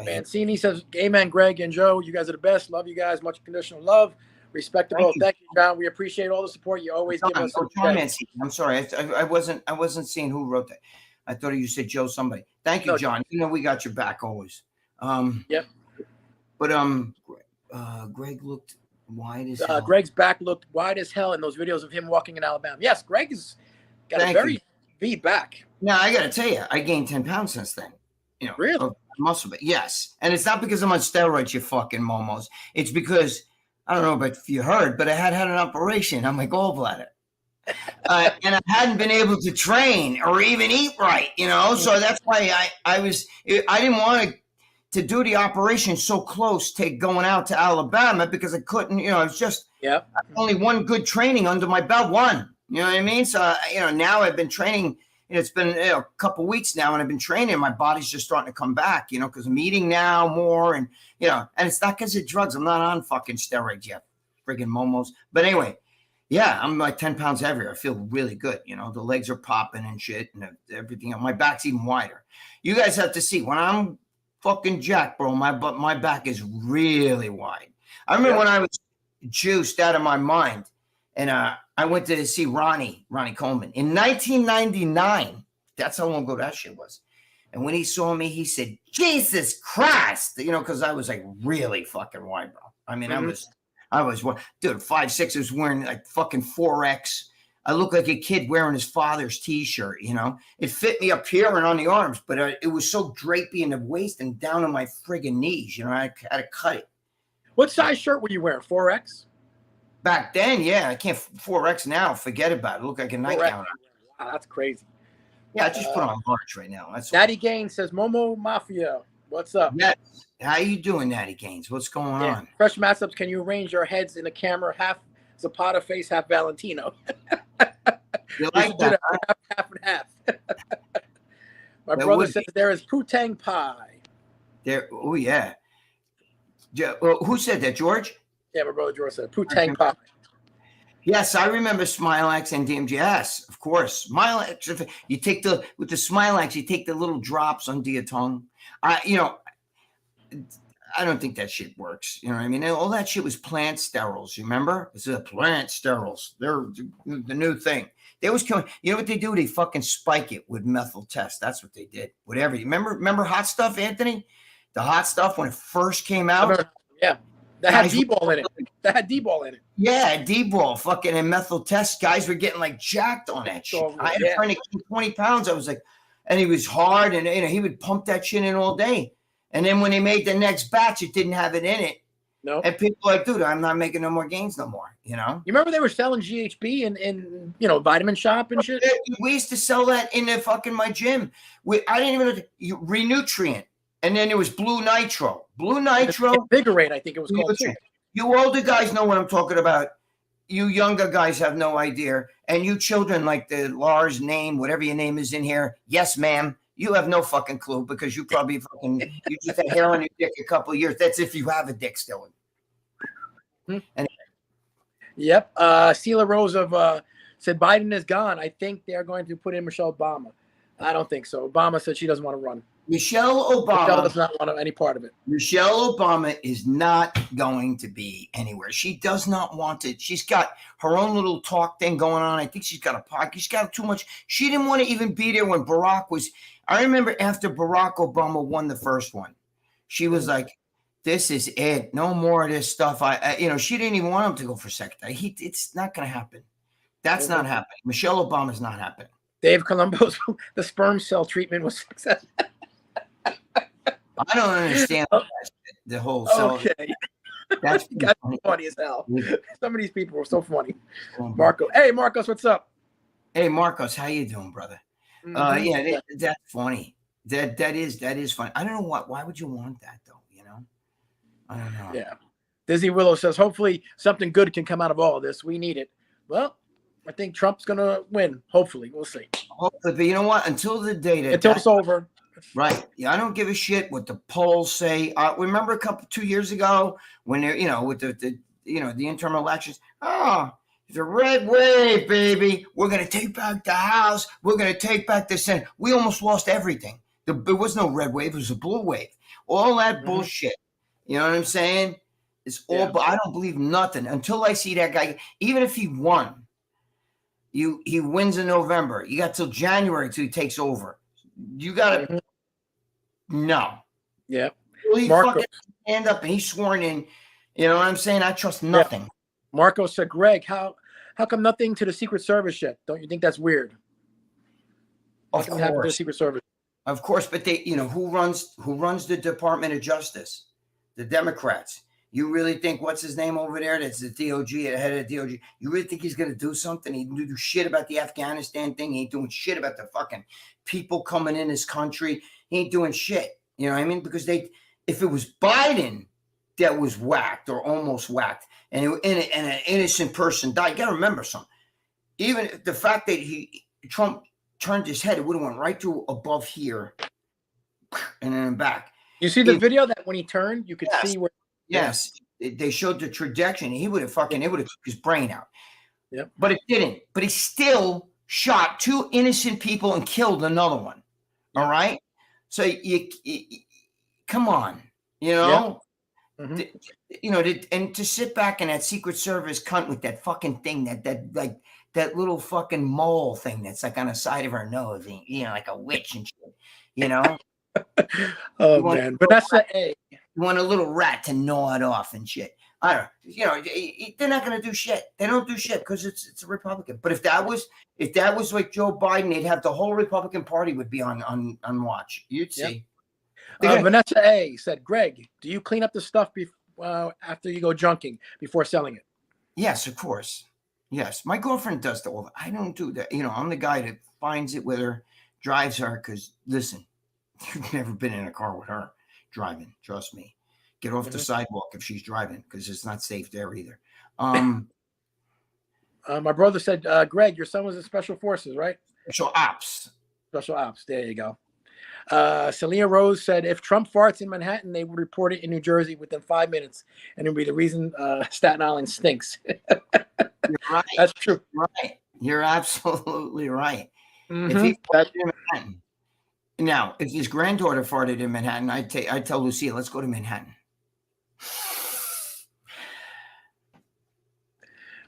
Mancini says, amen, Greg and Joe. You guys are the best. Love you guys. Much conditional love. Respect to both. Thank you, John. We appreciate all the support you always give us. John Mancini. I'm sorry. I wasn't seeing who wrote that. I thought you said Joe somebody. Thank you, John. We got your back always. Yep. But Greg looked wide as hell. Greg's back looked wide as hell in those videos of him walking in Alabama. Yes, Greg has got a very beat back. Now, I got to tell you, I gained 10 pounds since then. Really? Muscle, but yes. And it's not because I'm on steroids, you fucking momos. It's because, I don't know if you heard, but I had an operation on my gallbladder. And I hadn't been able to train or even eat right, So that's why I didn't want to do the operation so close to going out to Alabama because I couldn't, it's just only one good training under my belt, one. You know what I mean? So, now I've been training. It's been a couple weeks now, and I've been training. My body's just starting to come back, because I'm eating now more, and and it's not because of drugs. I'm not on fucking steroids yet, friggin' momos. But anyway, I'm like 10 pounds heavier. I feel really good. The legs are popping and shit, and everything. My back's even wider. You guys have to see when I'm fucking jacked, bro. My back is really wide. I remember when I was juiced out of my mind, and I went to see Ronnie Coleman in 1999. That's how long ago that shit was. And when he saw me, he said, Jesus Christ, because I was like really fucking wide, bro. I mean, I was, dude, 5'6", I was wearing like fucking 4X. I looked like a kid wearing his father's t-shirt, It fit me up here and on the arms, but it was so drapey in the waist and down on my friggin' knees, I had to cut it. What size shirt were you wearing, 4X? Back then, I can't 4X now. Forget about it. Look like a nightgown. Wow, that's crazy. Yeah, I just put on large right now. That's Natty Gaines says, Momo Mafia, what's up? Yes. How you doing, Natty Gaines? What's going on? Fresh matchups. Can you arrange your heads in the camera? Half Zapata face, half Valentino. You like that? Half and half. My brother says there is putang pie. There. Oh yeah. Well, who said that, George? Yeah, my brother George said putang pie. Yes, I remember Smilex and DMG. Yes, of course. Smilex. You take with the Smilex, you take the little drops under your tongue. I don't think that shit works. You know what I mean? And all that shit was plant sterols. You remember? It's a plant sterols. They're the new thing. They was coming. You know what they do? They fucking spike it with methyl test. That's what they did. Whatever. You remember hot stuff, Anthony? The hot stuff when it first came out. Yeah. That had D-ball in it. Yeah, D-ball, fucking and methyl test. Guys were getting like jacked on that shit. I had a friend that gained 20 pounds. I was like, and he was hard, and he would pump that shit in all day. And then when they made the next batch, it didn't have it in it. No. And people were like, dude, I'm not making no more gains no more. You remember they were selling GHB in vitamin shop and shit? We used to sell that in my gym. I didn't even Renutrient. And then there was Blue Nitro. Blue Nitro. Invigorate, I think it was called. You older guys know what I'm talking about. you younger guys have no idea, and you children like the Lars name, whatever your name is in here, yes, ma'am, you have no fucking clue because you probably you just had hair on your dick a couple of years. That's if you have a dick still. And yep. Sheila Rose said Biden is gone. I think they're going to put in Michelle Obama. I don't think so. Obama said she doesn't want to run. Michelle Obama does not want any part of it. Michelle Obama is not going to be anywhere. She does not want it. She's got her own little talk thing going on. I think she's got a podcast. She's got too much. She didn't want to even be there when Barack was. I remember after Barack Obama won the first one, she was like, "This is it. No more of this stuff." She didn't even want him to go for secretary. It's not going to happen. That's not happening. Michelle Obama's not happening. Dave Colombo's the sperm cell treatment was successful. I don't understand the whole cell. Okay. That's funny as hell. Some of these people are so funny. Marco. Hey, Marcos, what's up? Hey, Marcos, how you doing, brother? Yeah, that's funny. That is funny. I don't know why would you want that though, I don't know. Yeah. Dizzy Willow says, hopefully something good can come out of all of this. We need it. Well, I think Trump's gonna win. Hopefully. We'll see. Hopefully, but you know what? Until the data it's over. Right. Yeah, I don't give a shit what the polls say. Remember 2 years ago when they're, with the interim elections? Oh, it's a red wave, baby. We're going to take back the House. We're going to take back the Senate. We almost lost everything. There was no red wave. It was a blue wave. All that bullshit. You know what I'm saying? It's all, but I don't believe nothing until I see that guy. Even if he won, he wins in November. You got till January till he takes over. You got to. No. Yeah. Well, he fucking stand up and he's sworn in. You know what I'm saying? I trust nothing. Yeah. Marco said, Greg, how come nothing to the Secret Service yet? Don't you think that's weird? Of course. To the Secret Service. Of course, but they, who runs the Department of Justice? The Democrats. You really think what's his name over there? That's the DOJ, the head of the DOJ. You really think he's going to do something? He do shit about the Afghanistan thing. He ain't doing shit about the fucking people coming in this country. He ain't doing shit. You know what I mean? Because if it was Biden that was whacked or almost whacked, and an innocent person died, you got to remember something. Even the fact that Trump turned his head, it would have went right through above here and then back. You see the video that when he turned, you could see where. Yes, they showed the trajectory. He would have it would have took his brain out. Yep. But it didn't. But he still shot 2 innocent people and killed another one. Yep. All right. So you come on, Yep. And to sit back in that Secret Service cunt with that fucking thing, that little fucking mole thing that's like on the side of her nose, like a witch and shit, Oh man, Vanessa A. You want a little rat to gnaw it off and shit. I don't know. They're not going to do shit. They don't do shit because it's a Republican. But if that was like Joe Biden, they'd have the whole Republican Party would be on watch. You'd see. Vanessa A. said, Greg, do you clean up the stuff after you go junking before selling it? Yes, of course. Yes, my girlfriend does all that. I don't do that. I'm the guy that finds it with her, drives her. Because listen, you've never been in a car with her. Driving, trust me. Get off the sidewalk if she's driving because it's not safe there either. My brother said, Greg, your son was in Special Forces, right? Special Ops. There you go. Celia Rose said, if Trump farts in Manhattan, they would report it in New Jersey within 5 minutes, and it would be the reason Staten Island stinks. You're right. That's true. Right. You're absolutely right. Mm-hmm. If he farted in Manhattan. Now, if his granddaughter farted in Manhattan, I'd tell Lucia, let's go to Manhattan.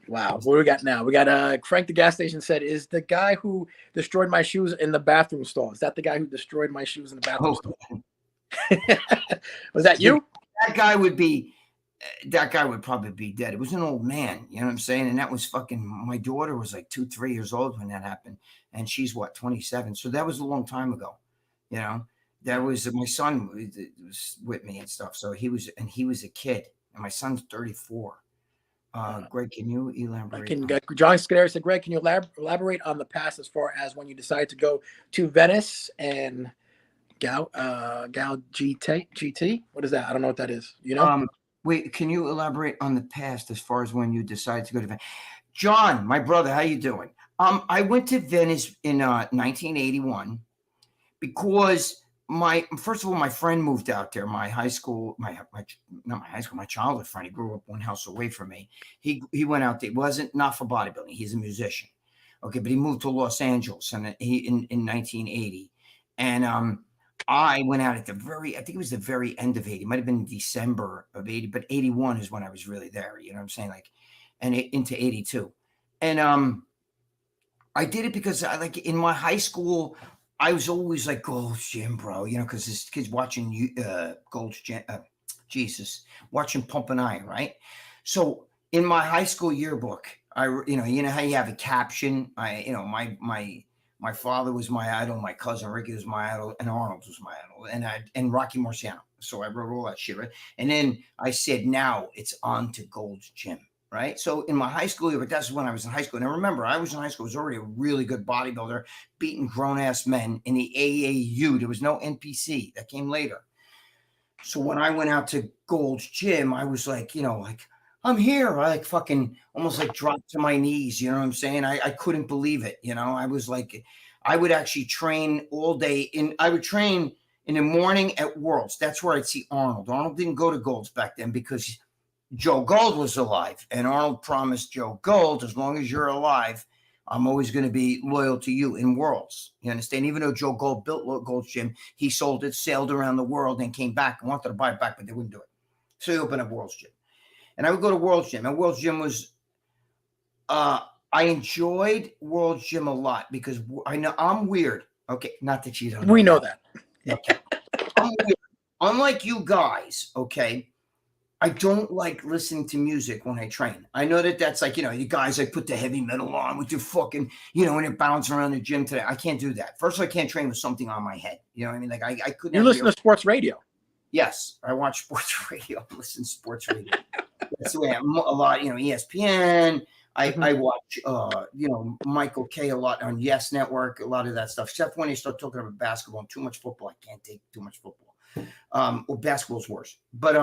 Wow. What do we got now? We got Frank the gas station said, is the guy who destroyed my shoes in the bathroom stall? Is that the guy who destroyed my shoes in the bathroom stall? Was that you? That guy would probably be dead. It was an old man, you know what I'm saying? And that was fucking, my daughter was like 2-3 years old when that happened. And she's 27. So that was a long time ago. That was my son was with me and stuff. So he was a kid, and my son's 34. Greg, can you elaborate? John Scuderi said, Greg, can you elaborate on the past as far as when you decided to go to Venice and Gal GT? What is that? I don't know what that is. Wait, can you elaborate on the past as far as when you decided to go to Venice? John, my brother, how you doing? I went to Venice in 1981 because first of all, my friend moved out there. My high school, not my high school, my childhood friend. He grew up one house away from me. He went out there. Not for bodybuilding. He's a musician. Okay, but he moved to Los Angeles in 1980, and I went out at I think it was the very end of 80. It might have been December of 80, but 81 is when I was really there. You know what I'm saying? And into 82. And I did it because in my high school, I was always like Gold's Gym, bro, because this kid's watching Gold's Gym, watching Pump and Iron, right? So in my high school yearbook, you know how you have a caption. My father was my idol, my cousin Ricky was my idol, and Arnold was my idol, and Rocky Marciano. So I wrote all that shit, right? And then I said, now it's on to Gold's Gym, right? So in my high school year, that's when I was in high school. And I remember I was in high school, I was already a really good bodybuilder, beating grown-ass men in the AAU. There was no NPC. That came later. So when I went out to Gold's Gym, I was like, I'm here. I fucking almost dropped to my knees. You know what I'm saying? I couldn't believe it. I was like, I would actually train all day. I would train in the morning at Worlds. That's where I'd see Arnold. Arnold didn't go to Gold's back then because Joe Gold was alive. And Arnold promised Joe Gold, as long as you're alive, I'm always going to be loyal to you in Worlds. You understand? Even though Joe Gold built Gold's Gym, he sold it, sailed around the world, and came back and wanted to buy it back, but they wouldn't do it. So he opened up World's Gym. And I would go to World's Gym. And World's Gym was, I enjoyed World's Gym a lot because I know I'm weird. Okay, not that you don't know. We know that. Okay. I'm weird. Unlike you guys, okay, I don't like listening to music when I train. I know that's you guys put the heavy metal on with your fucking, and it bounce around the gym today. I can't do that. First of all, I can't train with something on my head. You know what I mean? I couldn't. You listen to sports radio. Yes, I watch sports radio. I listen to sports radio. That's the way I'm a lot, ESPN. I watch, Michael K a lot on Yes Network, a lot of that stuff. Except when you start talking about basketball and too much football, I can't take too much football. Or basketball's worse. But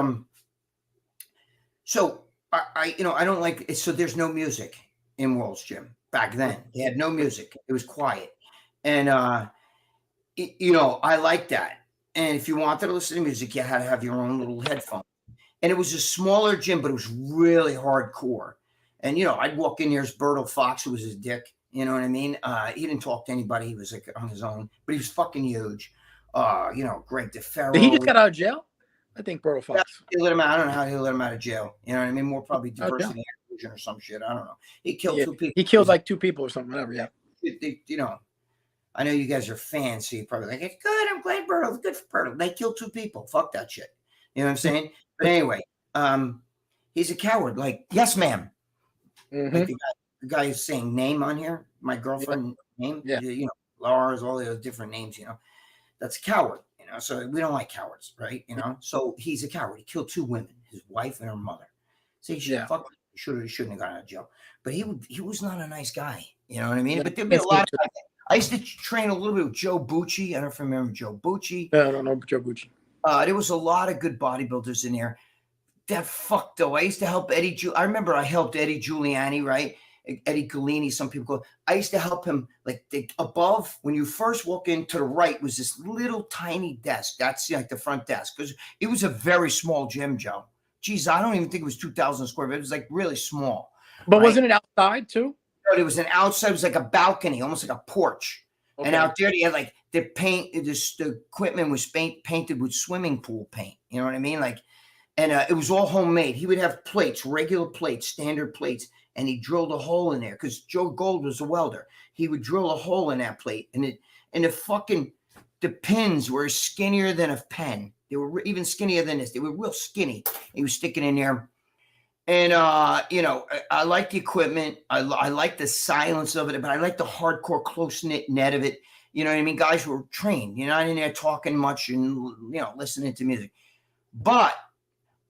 so I don't like it. So there's no music in World's Gym back then. They had no music. It was quiet, and I like that. And if you wanted to listen to music, you had to have your own little headphones. And it was a smaller gym, but it was really hardcore. And, I'd walk in there as Berto Fox, who was his dick. You know what I mean? He didn't talk to anybody. He was on his own, but he was fucking huge. Greg DeFerro. Did he just got out of jail? I think Berto Fox. He let him out. I don't know how he let him out of jail. You know what I mean? More probably diversity and inclusion or some shit. I don't know. He killed 2 people. He killed 2 people or something. Whatever. Yeah. I know you guys are fans, so you're probably like, it's good. I'm glad Berto. It's good for Berto. They killed 2 people. Fuck that shit. You know what I'm saying? But anyway, he's a coward. Like, yes, ma'am. Mm-hmm. Like the guy is saying name on here. My girlfriend name. Yeah. Lars, all those different names. That's a coward. So we don't like cowards, right? So he's a coward. He killed 2 women, his wife and her mother. So he should fuck. He shouldn't have gone out of jail. But he was not a nice guy. You know what I mean? But there'd be a lot of guys. I used to train a little bit with Joe Bucci. I don't know if you remember Joe Bucci. I don't know Joe Bucci. There was a lot of good bodybuilders in there. That fucked though. I used to help Eddie. I remember I helped Eddie Giuliani, right? Eddie Galini. Some people go. I used to help him. Above, when you first walk in to the right, was this little tiny desk. That's like the front desk because it was a very small gym, Joe. Geez, I don't even think it was 2,000 square feet. It was really small. But wasn't it outside too? It was an outside. It was like a balcony, almost like a porch. Okay. And out there, they had the paint. The equipment was painted with swimming pool paint. You know what I mean? And it was all homemade. He would have plates, regular plates, standard plates, and he drilled a hole in there because Joe Gold was a welder. He would drill a hole in that plate, and the pins were skinnier than a pen. They were even skinnier than this. They were real skinny. He was sticking in there. And, I like the equipment. I like the silence of it, but I like the hardcore, close-knit net of it. You know what I mean? Guys who were trained. You're not in there talking much and, listening to music. But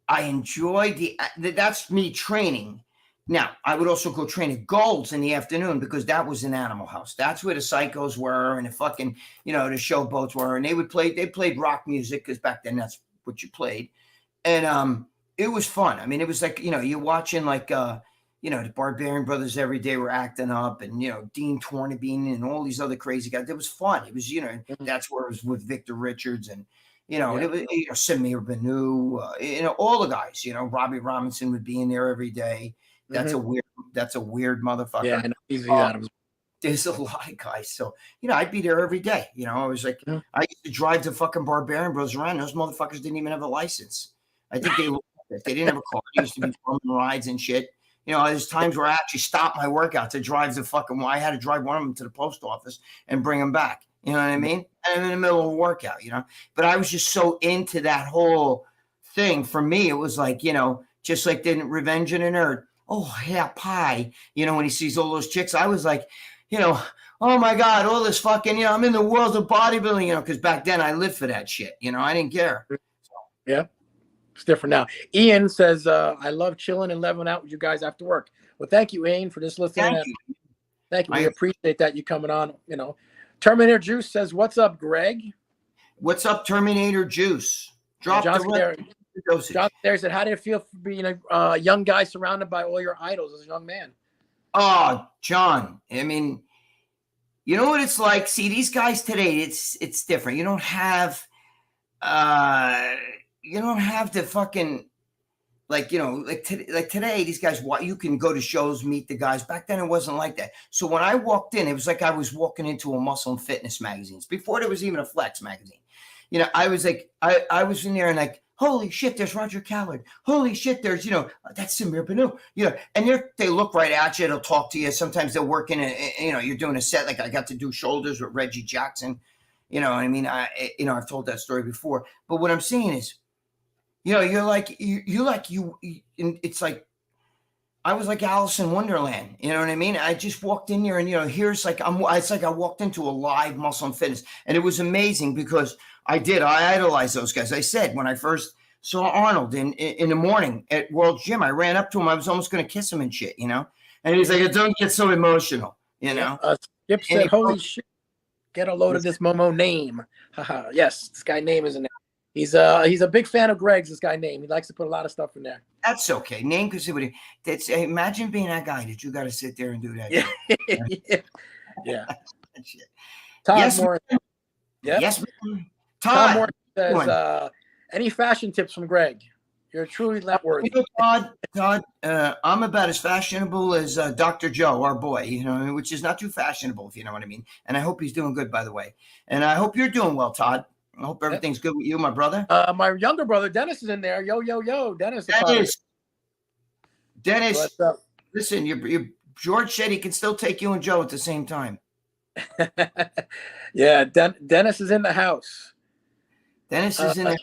I enjoyed that's me training. Now, I would also go train at Gold's in the afternoon because that was an animal house. That's where the psychos were and the fucking, the showboats were. And they played rock music because back then that's what you played. And it was fun. I mean, it was like, you're watching like, the Barbarian Brothers every day were acting up, and, Dean Tornabene and all these other crazy guys. It was fun. It was, that's where it was with Victor Richards and, it was, Samir Banu, all the guys, Robbie Robinson would be in there every day. That's a weird motherfucker. Yeah, I know. He's Adams. There's a lot of guys. So, I'd be there every day. I was like, I used to drive the fucking Barbarian Brothers around. Those motherfuckers didn't even have a license. I think they didn't have a car. They used to be bumming rides and shit. There's times where I actually stopped my workout to drive I had to drive one of them to the post office and bring them back. You know what I mean? And in the middle of a workout, But I was just so into that whole thing. For me, it was like, just like the Revenge of the Nerd. Oh, yeah, pie. When he sees all those chicks, I was like, oh my God, all this fucking, I'm in the world of bodybuilding, because back then I lived for that shit. I didn't care. So. Yeah. It's different now. Ian says, I love chilling and leveling out with you guys after work. Well, thank you, Ian, for just listening. Thank you. We appreciate that you coming on. Terminator Juice says, what's up, Greg? What's up, Terminator Juice? Drop the dosage. John there said, how did it feel for being a young guy surrounded by all your idols as a young man? Oh, John, I mean, you know what it's like? See, these guys today, it's different. You don't have the fucking, like today, these guys, you can go to shows, meet the guys. Back then, it wasn't like that. So when I walked in, it was like I was walking into a muscle and fitness magazines before there was even a Flex magazine. I was like, I was in there and like, holy shit, there's Roger Callard. Holy shit, there's, that's Samir Banu. And they look right at you. They'll talk to you. Sometimes they're working, you're doing a set. Like I got to do shoulders with Reggie Jackson. You know what I mean? I've told that story before. But what I'm saying is, it's like, I was like Alice in Wonderland. You know what I mean? I just walked in there and, here's like, it's like I walked into a live muscle and fitness. And it was amazing because I idolized those guys. I said, when I first saw Arnold in the morning at World's Gym, I ran up to him. I was almost going to kiss him and shit, And he's like, don't get so emotional, Skip said, holy shit, get a load of this Momo name. Yes, this guy name is in there. He's a big fan of Gregg's, this guy name. He likes to put a lot of stuff in there. That's okay. Name because imagine being that guy that you got to sit there and do that. Yeah. Todd yes, Moore. Yep. Yes, Todd Moore says, any fashion tips from Gregg? You're truly that worthy. Todd, I'm about as fashionable as Dr. Joe, our boy, which is not too fashionable, if you know what I mean. And I hope he's doing good, by the way. And I hope you're doing well, Todd. I hope everything's good with you, my brother. My younger brother, Dennis, is in there. Yo, Dennis. Dennis, what's up? Listen, George said he can still take you and Joe at the same time. Yeah, Dennis is in the house. Dennis is in the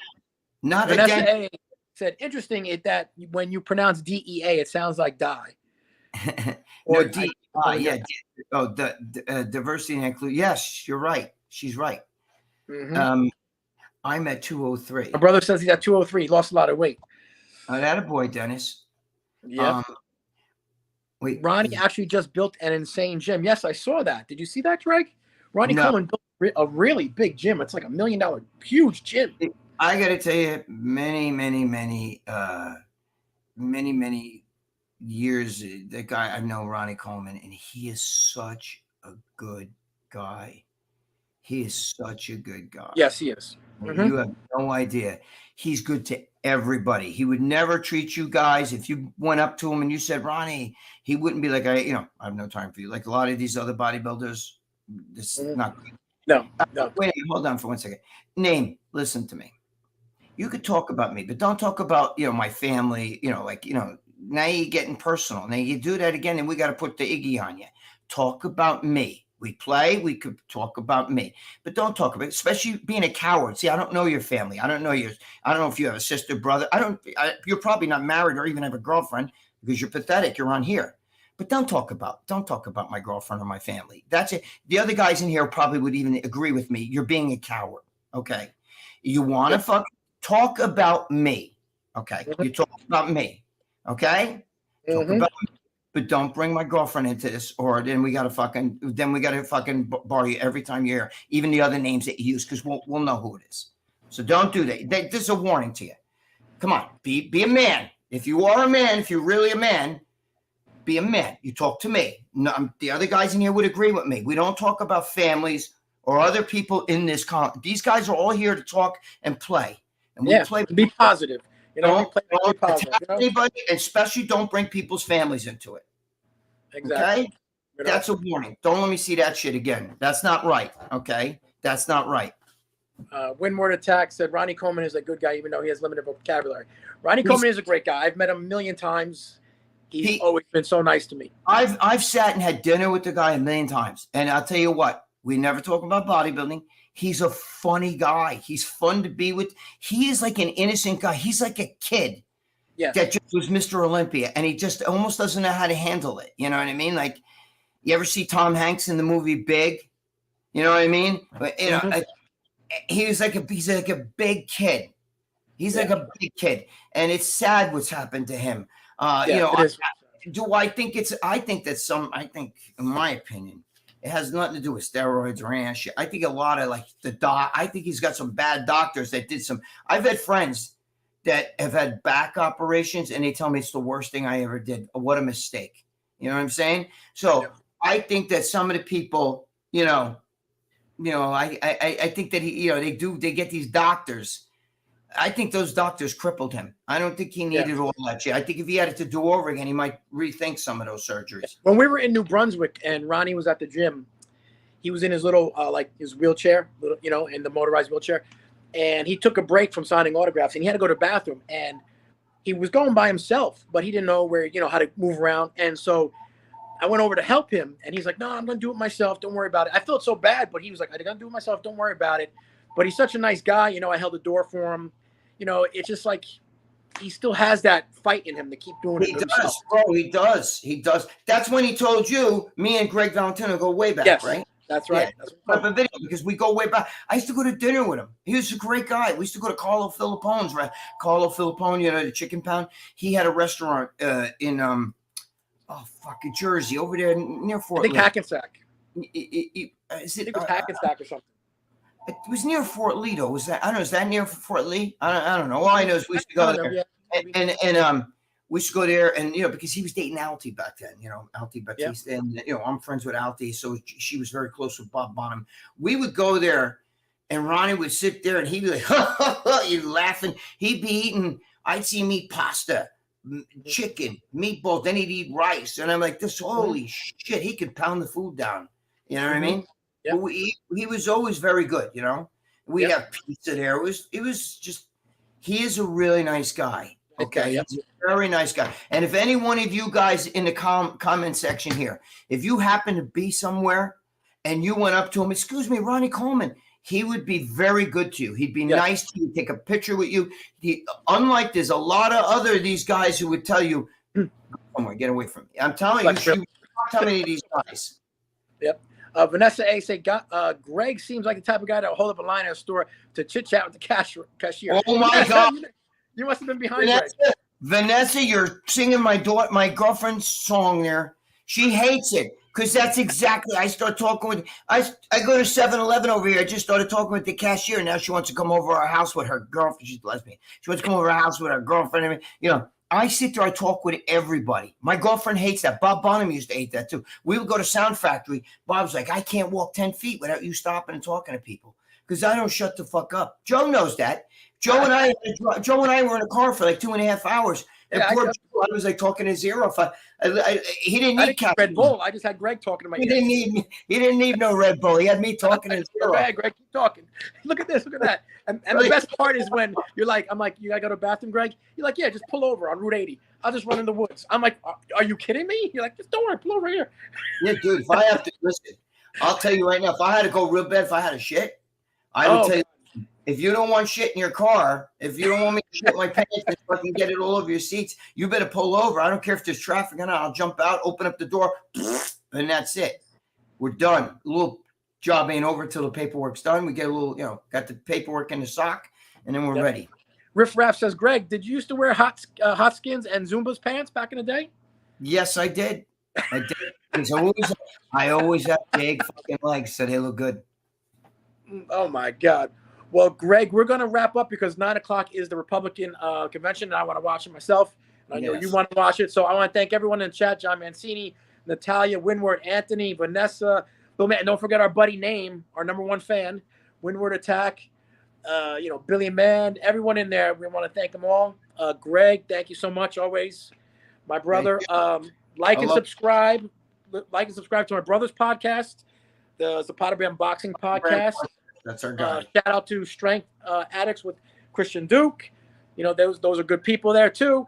not Vanessa again. A said, interesting that when you pronounce DEA, it sounds like die. Or DEI, yeah. Oh, the diversity and inclusion. Yes, you're right. She's right. Mm-hmm. I'm at 203. My brother says he's at 203. He lost a lot of weight. That a boy, Dennis. Yeah. Wait. Ronnie actually just built an insane gym. Yes, I saw that. Did you see that, Gregg? Ronnie Coleman built a really big gym. It's like $1 million huge gym. I got to tell you, many years, the guy, I know Ronnie Coleman, and he is such a good guy. He is such a good guy. Yes, he is. Mm-hmm. You have no idea. He's good to everybody. He would never treat you guys. If you went up to him and you said, Ronnie, he wouldn't be like, I have no time for you. Like a lot of these other bodybuilders, this is not good. No. Wait, hold on for 1 second. Name, listen to me. You could talk about me, but don't talk about, my family, now you're getting personal. Now you do that again, and we got to put the Iggy on you. Talk about me. We could talk about me, but don't talk about it, especially being a coward. See, I don't know your family. I don't know if you have a sister, brother. You're probably not married or even have a girlfriend because you're pathetic. You're on here, but don't talk about my girlfriend or my family. That's it. The other guys in here probably would even agree with me. You're being a coward. Okay. You want to talk about me. Okay. You talk about me. Okay. Talk about me. But don't bring my girlfriend into this, or then we gotta fucking bar you every time you're here, even the other names that you use, because we'll know who it is. So don't do that. This is a warning to you. Come on, be a man. If you are a man, if you're really a man, be a man. You talk to me. No, the other guys in here would agree with me. We don't talk about families or other people in this these guys are all here to talk and play. And we play. Be positive. You know, don't, we play don't be positive. You know? anybody, especially don't bring people's families into it. Exactly. Okay? That's a warning. Don't let me see that shit again. That's not right. Okay? That's not right. Winmore Attack said Ronnie Coleman is a good guy, even though he has limited vocabulary. Ronnie Coleman is a great guy. I've met him a million times. He's always been so nice to me. I've sat and had dinner with the guy a million times. And I'll tell you what, we never talk about bodybuilding. He's a funny guy. He's fun to be with. He is like an innocent guy. He's like a kid that just was Mr. Olympia. And he just almost doesn't know how to handle it. You know what I mean? Like, you ever see Tom Hanks in the movie Big? You know what I mean? But, you know, he's like a big kid. He's like a big kid. And it's sad what's happened to him. You know, I think in my opinion, it has nothing to do with steroids or any shit. I think a lot of like I think he's got some bad doctors that did some. I've had friends that have had back operations and they tell me it's the worst thing I ever did. What a mistake. You know what I'm saying? So I think that some of the people, I think that they get these doctors. I think those doctors crippled him. I don't think he needed all that shit. I think if he had it to do over again, he might rethink some of those surgeries. When we were in New Brunswick and Ronnie was at the gym, he was in his little, his wheelchair, in the motorized wheelchair. And he took a break from signing autographs and he had to go to the bathroom. And he was going by himself, but he didn't know where, how to move around. And so I went over to help him. And he's like, no, I'm going to do it myself. Don't worry about it. I felt so bad, but he was like, I'm going to do it myself. Don't worry about it. But he's such a nice guy. I held the door for him. It's just like he still has that fight in him to keep doing it. He does, bro. He does. He does. That's when he told you, me and Gregg Valentino go way back, right? That's right. Yeah, that's a video because we go way back. I used to go to dinner with him. He was a great guy. We used to go to Carlo Filippone's, right? Carlo Filippone, the chicken pound. He had a restaurant in Jersey, over there near Fort Lee. Hackensack. Is it Hackensack or something? It was near Fort Lee, though. Was that? I don't know. Is that near Fort Lee? I don't know. All I know is we used to go there, and we used to go there, and because he was dating Altie back then. Altie Batista, and I'm friends with Altie, so she was very close with Bob Bonham. We would go there, and Ronnie would sit there, and he'd be like, "You're laughing." He'd be eating. I'd see him eat pasta, chicken, meatballs. Then he'd eat rice, and I'm like, "This holy shit!" He could pound the food down. You know what I mean? Yep. He was always very good, We have pizza there. It was just, he is a really nice guy. Okay. He's a very nice guy. And if any one of you guys in the comment section here, if you happen to be somewhere and you went up to him, excuse me, Ronnie Coleman, he would be very good to you. He'd be nice to you, take a picture with you. Unlike there's a lot of these guys who would tell you, come on, get away from me. I'm telling you, how many of these guys. Yep. Vanessa A. said, Gregg seems like the type of guy that will hold up a line at a store to chit-chat with the cashier. Oh, my God. You must have been behind Gregg. Vanessa, you're singing my girlfriend's song there. She hates it because that's exactly, I start talking with, I go to 7-Eleven over here. I just started talking with the cashier. Now she wants to come over our house with her girlfriend. She's lesbian. She wants to come over our house with her girlfriend. I sit there, I talk with everybody. My girlfriend hates that. Bob Bonham used to hate that too. We would go to Sound Factory. Bob's like, I can't walk 10 feet without you stopping and talking to people because I don't shut the fuck up. Joe knows that. Joe and I were in a car for like 2.5 hours. And poor Joe, I was like talking to zero. He didn't need Red Bull. I just had Gregg talking to my He didn't need no Red Bull. He had me talking to zero. Go ahead, Gregg, keep talking. Look at this, look at that. And the best part is when I'm like, you gotta go to the bathroom, Gregg? You're like, yeah, just pull over on Route 80. I'll just run in the woods. I'm like, are you kidding me? You're like, just don't worry, pull over here. Yeah, dude, if I have to listen, I'll tell you right now, if I had to go real bad, if I had a shit, I would tell you, if you don't want shit in your car, if you don't want me to shit my pants and fucking get it all over your seats, you better pull over. I don't care if there's traffic or not. I'll jump out, open up the door, and that's it. We're done. A little job ain't over till the paperwork's done. We get a little, got the paperwork in the sock, and then we're ready. Riff Raff says, Gregg, did you used to wear hot skins and Zumba's pants back in the day? Yes, I did. I did. I always have big fucking legs, so they look good. Oh my God. Well, Greg, we're going to wrap up because 9 o'clock is the Republican convention, and I want to watch it myself. And I know you want to watch it. So I want to thank everyone in the chat, John Mancini, Natalia, Winward, Anthony, Vanessa, Bill, and don't forget our buddy Name, our #1 fan, Windward Attack, Billy Mann, everyone in there. We want to thank them all. Greg, thank you so much, always. My brother, like and subscribe to my brother's podcast, the Zapata Band Boxing Podcast. That's our guy. Shout out to Strength Addicts with Christian Duke. Those are good people there too.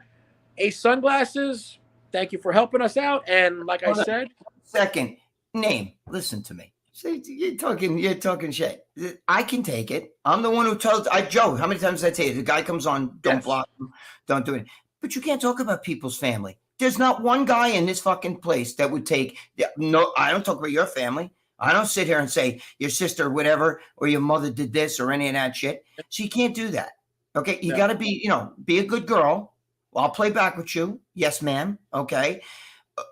Ace Sunglasses, thank you for helping us out. And like I said, second Name, listen to me. See, you're talking shit. I can take it. I'm the one who tells. Joe, how many times did I tell you? The guy comes on, don't block him, don't do it. But you can't talk about people's family. There's not one guy in this fucking place that would take. No, I don't talk about your family. I don't sit here and say your sister, or whatever, or your mother did this or any of that shit. So you can't do that. Okay, you got to be, be a good girl. Well, I'll play back with you. Yes, ma'am. Okay,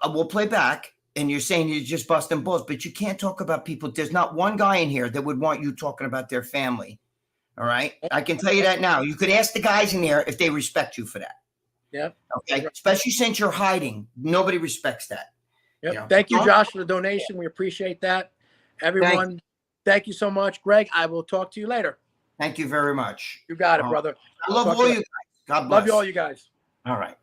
we'll play back. And you're saying you're just busting balls, but you can't talk about people. There's not one guy in here that would want you talking about their family. All right. I can tell you that now. You could ask the guys in there if they respect you for that. Yeah. Okay. Especially since you're hiding. Nobody respects that. Yep. Thank you, Josh, for the donation. We appreciate that. Everyone, thank you so much. Greg, I will talk to you later. Thank you very much. You got it, brother. I love all you guys. God bless. Love you all, you guys. All right.